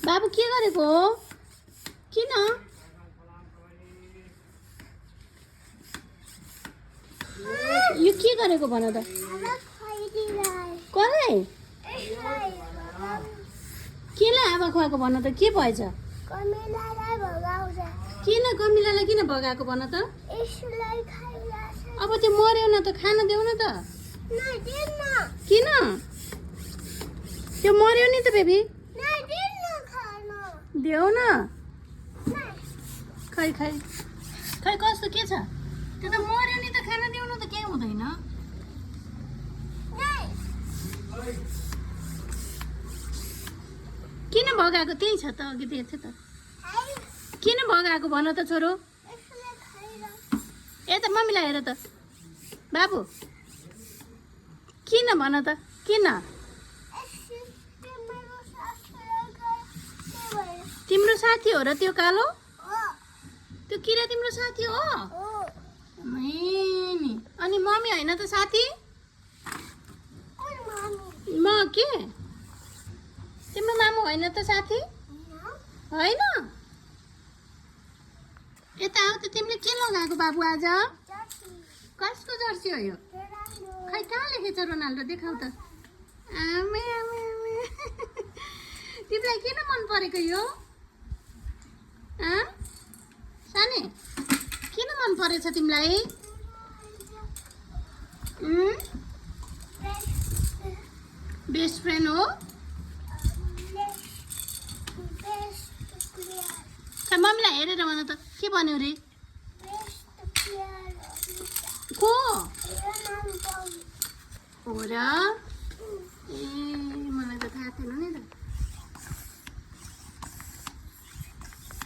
बाबु के गरेको हो किन यो के गरेको भन त कसलाई केलाई आमा खुवाएको भन त के भएछ किन कमिलालाई किन भगाएको भन त अब त्यो मर्यो न त खान देऊ न त किन त्यो मर्यो नि त बेबी देऊ न खै खै खै कस्तो के छ त्यो त मर्यो नि त खान देऊ न त केही हुँदैन किन भगाएको त्यही छ त अघि देख्छ त किन भगाएको भन त छोरो यता मम्मीलाई हेर त बाबु किन भन त किन तिम्रो साथी हो र त्यो कालो त्यो किरा तिम्रो साथी हो नि अनि मम्मी होइन त साथी म के तिम्रो मामु होइन त साथी होइन यता आऊ त तिमीले के लगाएको बाबु आज कसको जर्सी हो यो खै कहाँ लेखेछ रोनाल्डो देखाऊ त आमे आमे आमे तिमीलाई किन मन परेको यो सानी किन मन परेछ तिमीलाई बेस्ट फ्रेन्ड हो मम्मीलाई हेरेर भन त के भन्यो रे को हो र ए